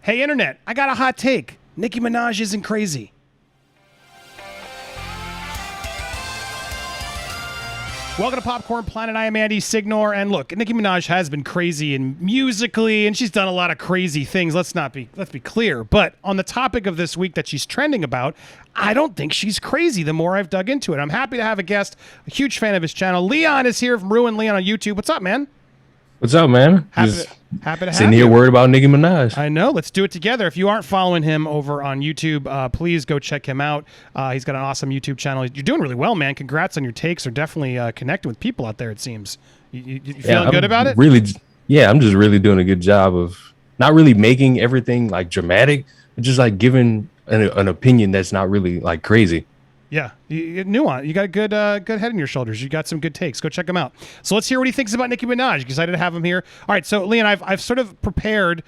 Hey, Internet, I got a hot take. Nicki Minaj isn't crazy. Welcome to Popcorn Planet. I am Andy Signore. And look, Nicki Minaj has been crazy and musically, and she's done a lot of crazy things. Let's be clear. But on the topic of this week that she's trending about, I don't think she's crazy the more I've dug into it. I'm happy to have a guest, a huge fan of his channel. Leon is here from Ruin Leon on YouTube. What's up, man? What's up, man? Happy to have you. Sitting here worried about Nicki Minaj. I know. Let's do it together. If you aren't following him over on YouTube, please go check him out. He's got an awesome YouTube channel. You're doing really well, man. Congrats on your takes. Are definitely connecting with people out there, it seems. You feeling good about it? I'm just really doing a good job of not really making everything like dramatic, but just like giving an opinion that's not really like crazy. Yeah, you nuance. You got a good head on your shoulders. You got some good takes. Go check him out. So let's hear what he thinks about Nicki Minaj. Excited to have him here. All right, so Leon, I've sort of prepared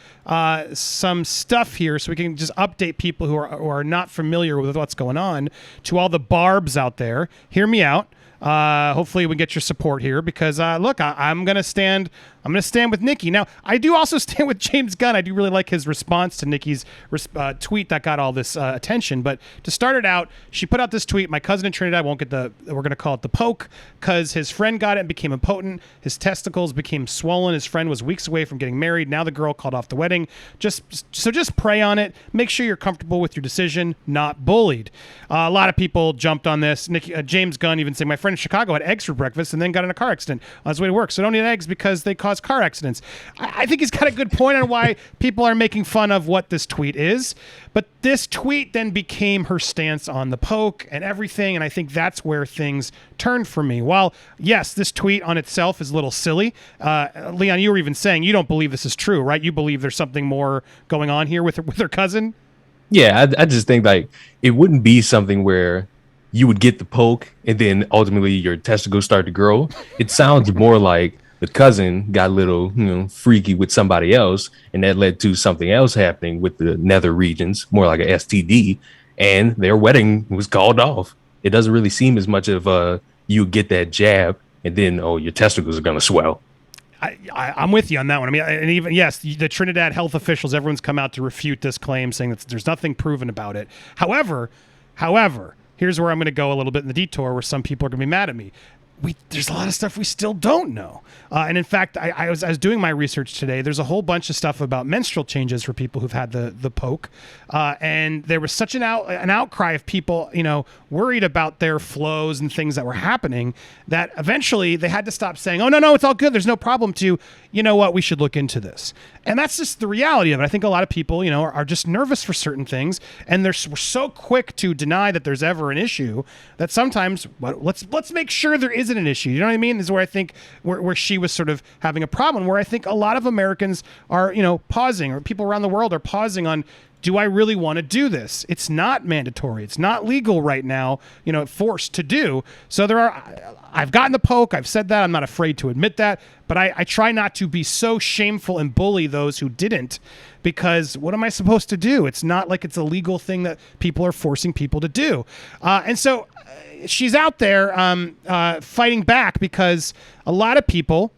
some stuff here so we can just update people who are not familiar with what's going on. To all the barbs out there, hear me out. Hopefully we get your support here because look, I'm gonna stand with Nicki. Now, I do also stand with James Gunn. I do really like his response to Nicki's tweet that got all this attention. But to start it out, she put out this tweet. My cousin in Trinidad won't get we're gonna call it the poke because his friend got it and became impotent. His testicles became swollen. His friend was weeks away from getting married. Now the girl called off the wedding. Just pray on it. Make sure you're comfortable with your decision, not bullied. A lot of people jumped on this. James Gunn even saying, my friend in Chicago had eggs for breakfast and then got in a car accident on his way to work. So don't eat eggs because they cause car accidents. I think he's got a good point on why people are making fun of what this tweet is. But this tweet then became her stance on the poke and everything. And I think that's where things turned for me. While, yes, this tweet on itself is a little silly. Leon, you were even saying you don't believe this is true, right? You believe there's something more going on here with her cousin? Yeah, I just think like it wouldn't be something where you would get the poke and then ultimately your testicles start to grow. It sounds more like the cousin got a little, freaky with somebody else, and that led to something else happening with the nether regions, more like a STD, and their wedding was called off. It doesn't really seem as much of you get that jab and then, your testicles are going to swell. I'm with you on that one. I mean, and even, yes, the Trinidad health officials, everyone's come out to refute this claim, saying that there's nothing proven about it. However, here's where I'm going to go a little bit in the detour where some people are going to be mad at me. There's a lot of stuff we still don't know. And in fact, I was doing my research today. There's a whole bunch of stuff about menstrual changes for people who've had the poke. And there was such an outcry of people, worried about their flows and things that were happening that eventually they had to stop saying, oh, no, it's all good. There's no problem to, you know what, we should look into this. And that's just the reality of it. I think a lot of people, are just nervous for certain things. And we're so quick to deny that there's ever an issue that sometimes, let's make sure there isn't an issue. You know what I mean? This is where I think where she was sort of having a problem, where I think a lot of Americans are, pausing, or people around the world are pausing on, do I really want to do this? It's not mandatory. It's not legal right now, forced to do. So I've gotten the poke. I've said that. I'm not afraid to admit that. But I try not to be so shameful and bully those who didn't, because what am I supposed to do? It's not like it's a legal thing that people are forcing people to do. And so she's out there fighting back because a lot of people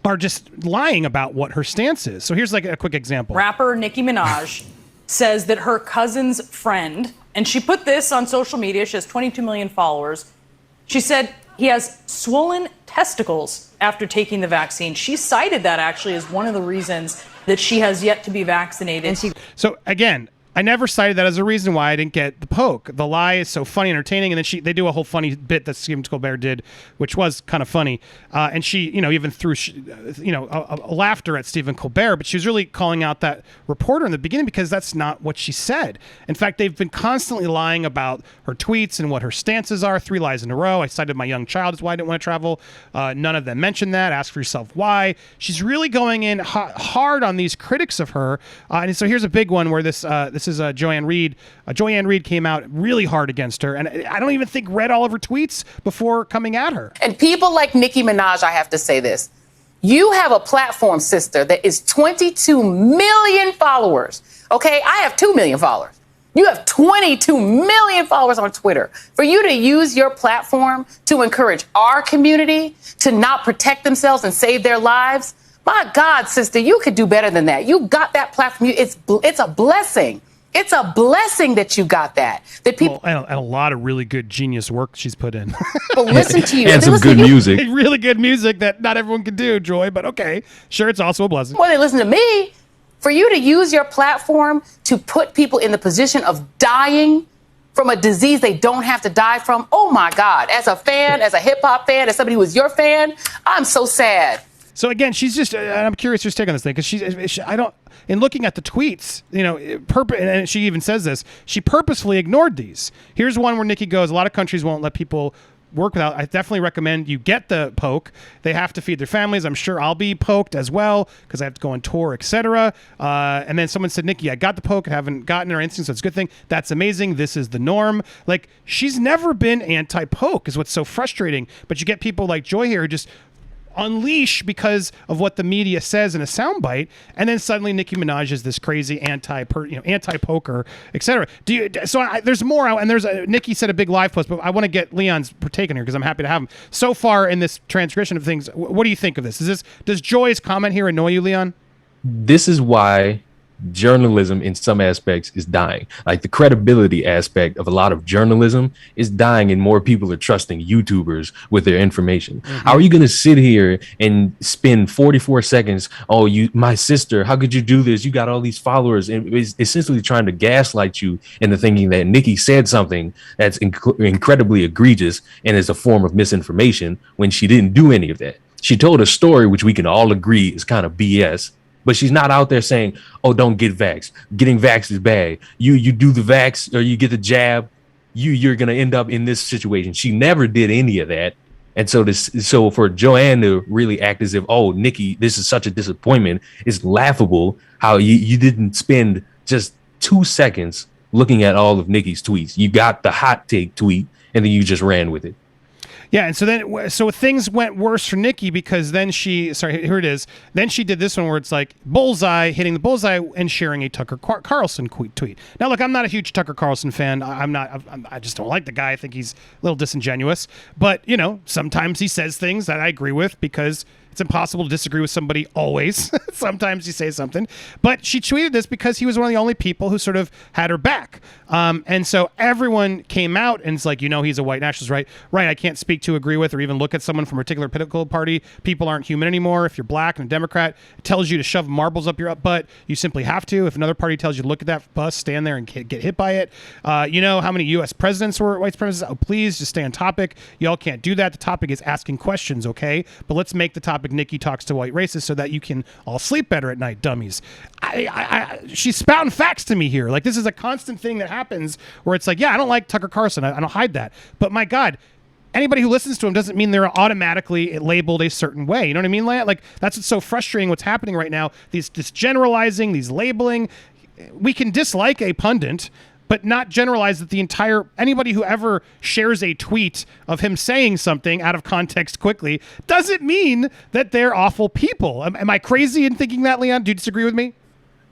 are just lying about what her stance is. So here's like a quick example. Rapper Nicki Minaj says that her cousin's friend, and she put this on social media, she has 22 million followers. She said he has swollen testicles after taking the vaccine. She cited that actually as one of the reasons that she has yet to be vaccinated. So again, I never cited that as a reason why I didn't get the poke. The lie is so funny, entertaining, and then they do a whole funny bit that Stephen Colbert did, which was kind of funny. And she, even threw, a laughter at Stephen Colbert, but she was really calling out that reporter in the beginning because that's not what she said. In fact, they've been constantly lying about her tweets and what her stances are. 3 lies in a row. I cited my young child is why I didn't want to travel. None of them mentioned that. Ask for yourself why. She's really going in hard on these critics of her. And so here's a big one where this is Joanne Reed. Joanne Reed came out really hard against her, and I don't even think read all of her tweets before coming at her. And people like Nicki Minaj, I have to say this. You have a platform, sister, that is 22 million followers. Okay, I have 2 million followers. You have 22 million followers on Twitter. For you to use your platform to encourage our community to not protect themselves and save their lives, My God, sister, you could do better than that. You got that platform. It's a blessing. It's a blessing that you got that. That people and a lot of really good genius work she's put in. listen to you. And some good music. Really good music that not everyone can do, Joy, but okay. Sure, it's also a blessing. Well, they listen to me. For you to use your platform to put people in the position of dying from a disease they don't have to die from, oh my God. As a fan, as a hip hop fan, as somebody who is your fan, I'm so sad. So again, she's just, I'm curious your take on this thing, because I don't, in looking at the tweets, you know, and she even says this, she purposefully ignored these. Here's one where Nicki goes, a lot of countries won't let people work without. I definitely recommend you get the poke. They have to feed their families. I'm sure I'll be poked as well because I have to go on tour, etc. And then someone said, Nicki, I got the poke and haven't gotten her instinct, so it's a good thing. That's amazing. This is the norm. Like, she's never been anti-poke is what's so frustrating. But you get people like Joy here who just unleash because of what the media says in a soundbite, and then suddenly Nicki Minaj is this crazy anti-poker, etc. There's more, and there's Nicki said a big live post, but I want to get Leon's take on here because I'm happy to have him. So far in this transcription of things, what do you think of this? Does Joy's comment here annoy you, Leon? This is why journalism in some aspects is dying. Like, the credibility aspect of a lot of journalism is dying, and more people are trusting YouTubers with their information. How are you going to sit here and spend 44 seconds? Oh, my sister, how could you do this? You got all these followers, and it's essentially trying to gaslight you into thinking that Nicki said something that's incredibly egregious and is a form of misinformation when she didn't do any of that. She told a story which we can all agree is kind of BS. But she's not out there saying, oh, don't get vaxxed. Getting vaxxed is bad. You do the vax or you get the jab, you're going to end up in this situation. She never did any of that. And so for Joanne to really act as if, oh, Nicki, this is such a disappointment, is laughable how you didn't spend just 2 seconds looking at all of Nicki's tweets. You got the hot take tweet and then you just ran with it. Yeah, and so things went worse for Nicki because then here it is. Then she did this one where it's like bullseye, hitting the bullseye and sharing a Tucker Carlson tweet. Now, look, I'm not a huge Tucker Carlson fan. I just don't like the guy. I think he's a little disingenuous. But, you know, sometimes he says things that I agree with because it's impossible to disagree with somebody always. Sometimes you say something. But she tweeted this because he was one of the only people who sort of had her back. And so everyone came out and it's like, you know, he's a white nationalist, right? Right, I can't speak to, agree with, or even look at someone from a particular political party. People aren't human anymore. If you're black and a Democrat, it tells you to shove marbles up your butt. You simply have to. If another party tells you to look at that bus, stand there and get hit by it. You know how many U.S. presidents were white presidents? Oh, please, just stay on topic. Y'all can't do that. The topic is asking questions, okay? But let's make the topic Nicki talks to white racists so that you can all sleep better at night, dummies. She's spouting facts to me here. Like, this is a constant thing that happens where it's like, yeah, I don't like Tucker Carlson. I don't hide that. But my God, anybody who listens to him doesn't mean they're automatically labeled a certain way. You know what I mean, Leia? Like, that's what's so frustrating what's happening right now. This generalizing, these labeling. We can dislike a pundit, but not generalize that anybody who ever shares a tweet of him saying something out of context quickly doesn't mean that they're awful people. Am I crazy in thinking that, Leon? Do you disagree with me?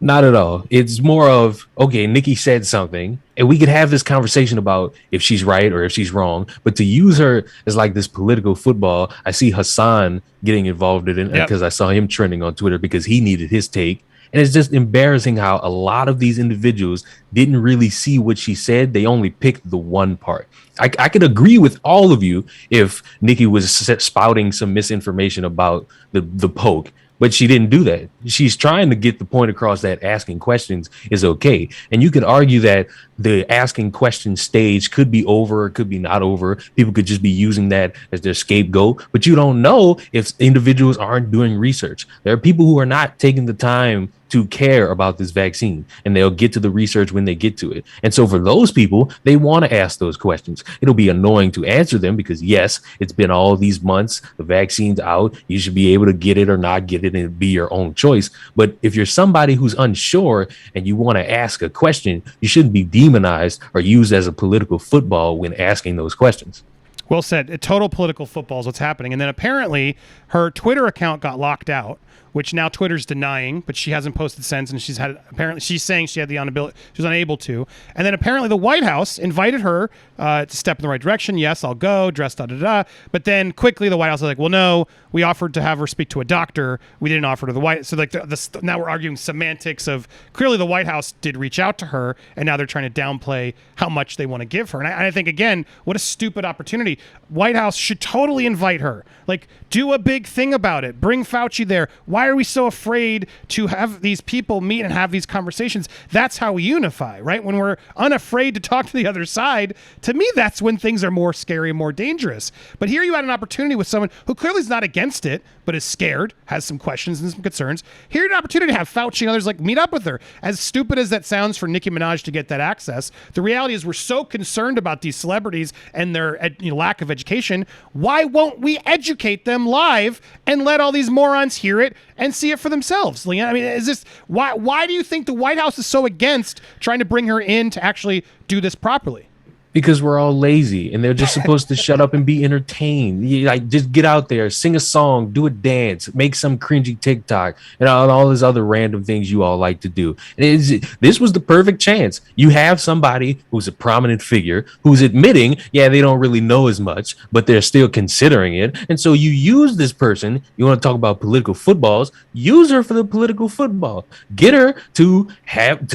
Not at all. It's more of, okay, Nicki said something, and we could have this conversation about if she's right or if she's wrong. But to use her as like this political football, I see Hassan getting involved in it because I saw him trending on Twitter because he needed his take. And it's just embarrassing how a lot of these individuals didn't really see what she said. They only picked the one part. I could agree with all of you if Nicki was spouting some misinformation about the poke, but she didn't do that. She's trying to get the point across that asking questions is okay. And you could argue that the asking questions stage could be over, or could be not over. People could just be using that as their scapegoat, but you don't know if individuals aren't doing research. There are people who are not taking the time to care about this vaccine, and they'll get to the research when they get to it. And so for those people, they want to ask those questions. It'll be annoying to answer them because, yes, it's been all these months, the vaccine's out, you should be able to get it or not get it, and it'd be your own choice. But if you're somebody who's unsure and you want to ask a question, you shouldn't be demonized or used as a political football when asking those questions. Well said. Total political football is what's happening. And then apparently her Twitter account got locked out, which now Twitter's denying, but she hasn't posted since, and apparently she's saying she had she was unable to. And then apparently the White House invited her to step in the right direction. Yes, I'll go, dress, da-da-da. But then quickly the White House was like, well, no, we offered to have her speak to a doctor. We didn't offer to the White House. So like now we're arguing semantics of clearly the White House did reach out to her, and now they're trying to downplay how much they want to give her. And I think, again, what a stupid opportunity. White House should totally invite her. Like, do a big thing about it. Bring Fauci there. Why are we so afraid to have these people meet and have these conversations? That's how we unify, right? When we're unafraid to talk to the other side, to me, that's when things are more scary and more dangerous. But here you had an opportunity with someone who clearly is not against it, but is scared, has some questions and some concerns. Here you had an opportunity to have Fauci and others like meet up with her. As stupid as that sounds for Nicki Minaj to get that access, the reality is we're so concerned about these celebrities and their lack of education. Why won't we educate them live and let all these morons hear it and see it for themselves? Leanne, I mean, is this why do you think the White House is so against trying to bring her in to actually do this properly? Because we're all lazy and they're just supposed to shut up and be entertained. Like, just get out there, sing a song, do a dance, make some cringy TikTok, and all those other random things you all like to do. This was the perfect chance. You have somebody who's a prominent figure who's admitting, yeah, they don't really know as much, but they're still considering it. And so you use this person. You want to talk about political footballs? Use her for the political football. Get her to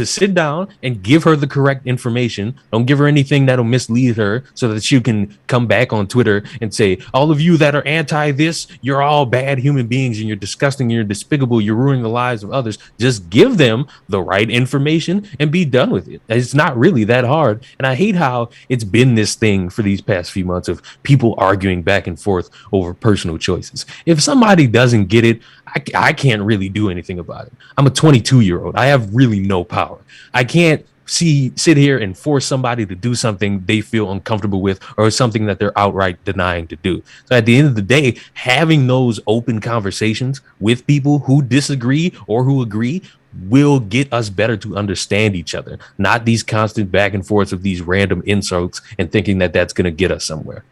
sit down and give her the correct information. Don't give her anything that'll mislead her so that you can come back on Twitter and say, all of you that are anti this, you're all bad human beings and you're disgusting, you're despicable, you're ruining the lives of others. Just give them the right information and be done with it. It's not really that hard. And I hate how it's been this thing for these past few months of people arguing back and forth over personal choices. If somebody doesn't get it, I can't really do anything about it. I'm a 22-year-old. I have really no power. I can't sit here and force somebody to do something they feel uncomfortable with or something that they're outright denying to do. So at the end of the day, having those open conversations with people who disagree or who agree will get us better to understand each other, not these constant back and forths of these random insults and thinking that that's going to get us somewhere.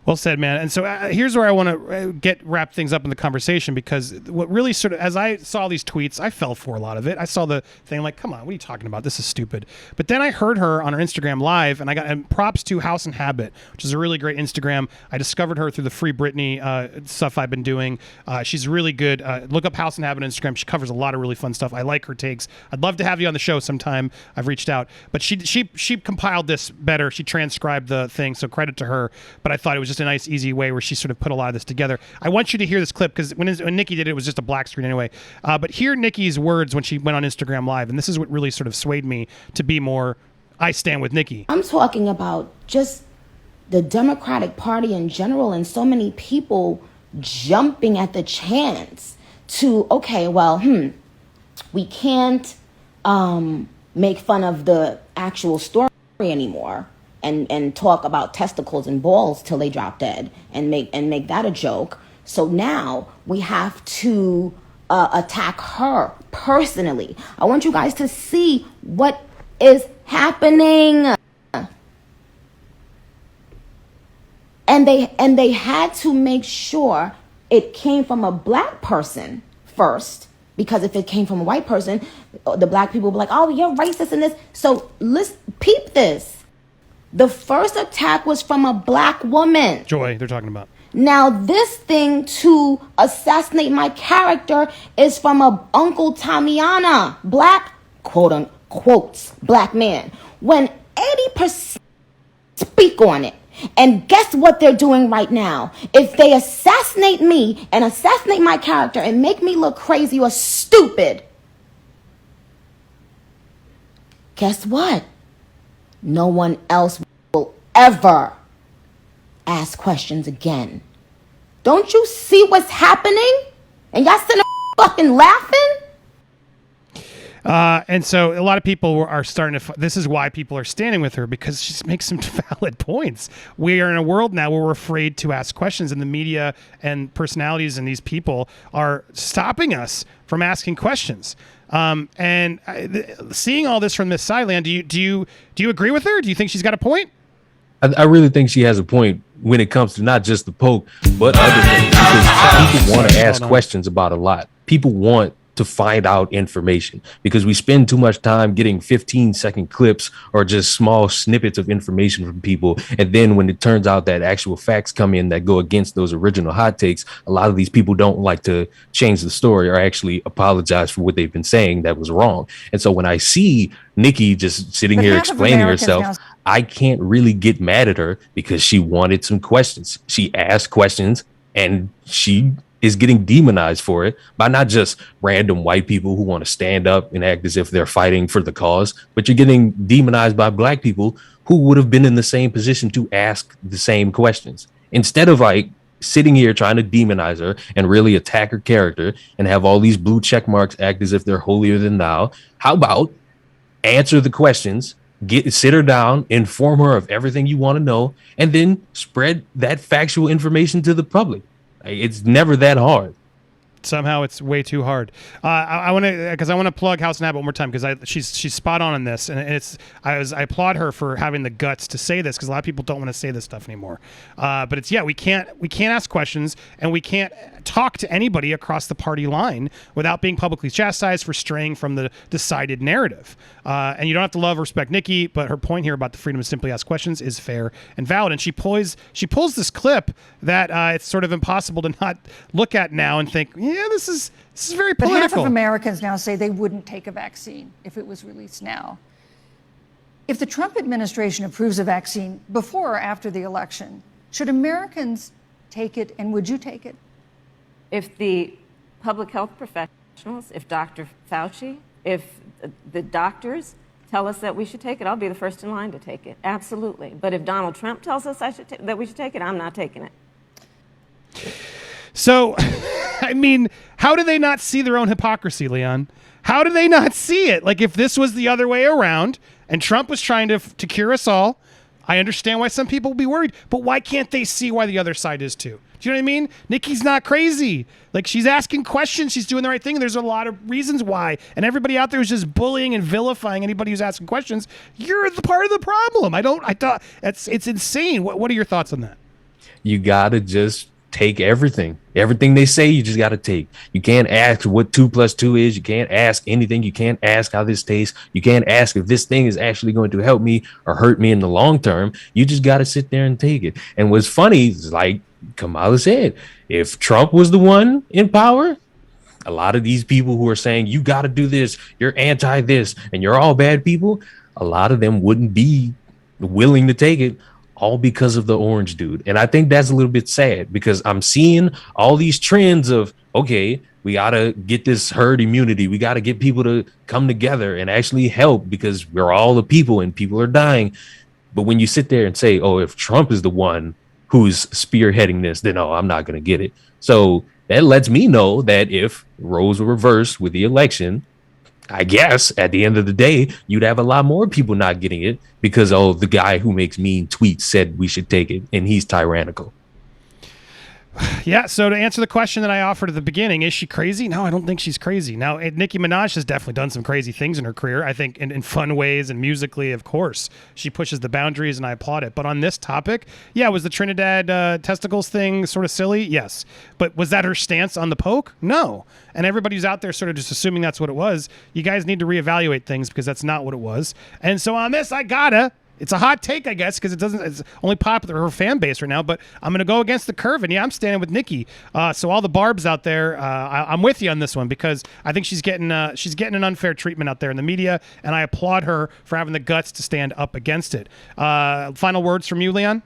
Well said, man. And so here's where I want to wrap things up in the conversation, because what really sort of, as I saw these tweets, I fell for a lot of it. I saw the thing like, come on, what are you talking about? This is stupid. But then I heard her on her Instagram live, and props to House and Habit, which is a really great Instagram. I discovered her through the Free Britney stuff I've been doing. She's really good. Look up House and Habit on Instagram. She covers a lot of really fun stuff. I like her takes. I'd love to have you on the show sometime. I've reached out. But she compiled this better. She transcribed the thing, so credit to her. But I thought it was just a nice, easy way where she sort of put a lot of this together. I want you to hear this clip, because when Nicki did it, it was just a black screen anyway. But hear Nicki's words when she went on Instagram Live, and this is what really sort of swayed me to be more, I stand with Nicki. I'm talking about just the Democratic Party in general, and so many people jumping at the chance to, okay, well, we can't make fun of the actual story anymore. And talk about testicles and balls till they drop dead and make that a joke. So now we have to attack her personally. I want you guys to see what is happening. And they had to make sure it came from a black person first, because if it came from a white person, the black people were like, oh, you're racist in this. So let's peep this. The first attack was from a black woman. Joy, they're talking about. Now, this thing to assassinate my character is from a Uncle Tamiana, black, quote unquote, black man. When 80% speak on it. And guess what they're doing right now? If they assassinate me and assassinate my character and make me look crazy or stupid, guess what? No one else will ever ask questions again. Don't you see what's happening? And y'all sitting there fucking laughing? And so a lot of people are starting to, this is why people are standing with her, because she makes some valid points. We are in a world now where we're afraid to ask questions, and the media and personalities and these people are stopping us from asking questions. And seeing all this from this sideline, do you agree with her? Do you think she's got a point? I really think she has a point when it comes to not just the poke, but other things, because people want to ask questions about a lot. People want to find out information because we spend too much time getting 15-second clips or just small snippets of information from people. And then when it turns out that actual facts come in that go against those original hot takes, a lot of these people don't like to change the story or actually apologize for what they've been saying that was wrong. And so when I see Nicki just sitting here explaining herself, I can't really get mad at her because she wanted some questions. She asked questions and she is getting demonized for it by not just random white people who want to stand up and act as if they're fighting for the cause, but you're getting demonized by black people who would have been in the same position to ask the same questions. Instead of like sitting here trying to demonize her and really attack her character and have all these blue check marks act as if they're holier than thou, how about answer the questions, sit her down, inform her of everything you want to know, and then spread that factual information to the public. It's never that hard. Somehow it's way too hard. I want to plug House and Habit one more time because she's spot on this, and I applaud her for having the guts to say this because a lot of people don't want to say this stuff anymore. But it's we can't ask questions and we can't talk to anybody across the party line without being publicly chastised for straying from the decided narrative. And you don't have to love or respect Nicki, but her point here about the freedom to simply ask questions is fair and valid. And she pulls this clip that it's sort of impossible to not look at now and think, yeah, this is very political. But half of Americans now say they wouldn't take a vaccine if it was released now. If the Trump administration approves a vaccine before or after the election, should Americans take it, and would you take it? If the public health professionals, if Dr. Fauci, if the doctors tell us that we should take it, I'll be the first in line to take it. Absolutely. But if Donald Trump tells us that we should take it, I'm not taking it. So, I mean, how do they not see their own hypocrisy, Leon? How do they not see it? Like, if this was the other way around and Trump was trying to cure us all, I understand why some people would be worried, but why can't they see why the other side is too? Do you know what I mean? Nicki's not crazy. Like, she's asking questions. She's doing the right thing. And there's a lot of reasons why. And everybody out there is just bullying and vilifying anybody who's asking questions. You're the part of the problem. I thought it's insane. What are your thoughts on that? You got to just take everything they say. You just got to take. You can't ask what 2 + 2 is. You can't ask anything. You can't ask how this tastes. You can't ask if this thing is actually going to help me or hurt me in the long term. You just got to sit there and take it. And what's funny is, like Kamala said, if Trump was the one in power, a lot of these people who are saying you got to do this, you're anti this, and you're all bad people, a lot of them wouldn't be willing to take it, all because of the orange dude. And I think that's a little bit sad because I'm seeing all these trends of, okay, we got to get this herd immunity. We got to get people to come together and actually help because we're all the people and people are dying. But when you sit there and say, oh, if Trump is the one who's spearheading this, then, oh, I'm not going to get it. So that lets me know that if roles were reversed with the election, I guess at the end of the day, you'd have a lot more people not getting it because, oh, the guy who makes mean tweets said we should take it and he's tyrannical. Yeah, so to answer the question that I offered at the beginning, is she crazy? No, I don't think she's crazy. Now, Nicki Minaj has definitely done some crazy things in her career, I think, in fun ways and musically, of course. She pushes the boundaries, and I applaud it. But on this topic, yeah, was the Trinidad testicles thing sort of silly? Yes. But was that her stance on the poke? No. And everybody who's out there sort of just assuming that's what it was, you guys need to reevaluate things because that's not what it was. And so on this, it's a hot take, I guess, because it's only popular her fan base right now, but I'm going to go against the curve, and yeah, I'm standing with Nicki. So all the barbs out there, I'm with you on this one because I think she's getting an unfair treatment out there in the media, and I applaud her for having the guts to stand up against it. Final words from you, Leon?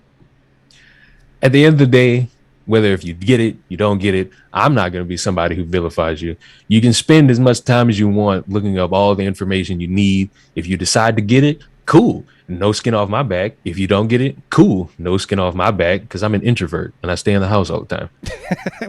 At the end of the day, whether if you get it, you don't get it, I'm not going to be somebody who vilifies you. You can spend as much time as you want looking up all the information you need. If you decide to get it, cool. No skin off my back. If you don't get it, cool. No skin off my back because I'm an introvert and I stay in the house all the time.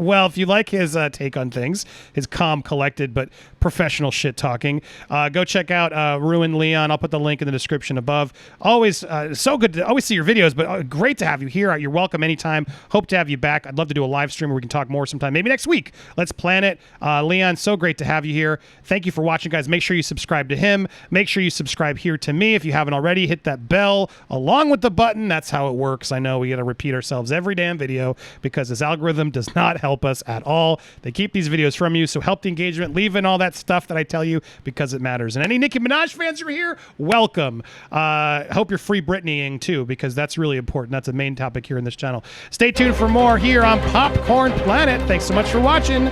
Well, if you like his take on things, his calm, collected, but professional shit talking, go check out Ruin Leon. I'll put the link in the description above. Always so good to always see your videos, but great to have you here. You're welcome anytime. Hope to have you back. I'd love to do a live stream where we can talk more sometime. Maybe next week. Let's plan it. Leon, so great to have you here. Thank you for watching, guys. Make sure you subscribe to him. Make sure you subscribe here to me if you haven't haven't already, hit that bell along with the button. That's how it works. I know we got to repeat ourselves every damn video because this algorithm does not help us at all. They keep these videos from you, so help the engagement. Leave in all that stuff that I tell you because it matters. And any Nicki Minaj fans who are here, welcome. I hope you're free Britneying too, because that's really important. That's a main topic here in this channel. Stay tuned for more here on Popcorn Planet. Thanks so much for watching.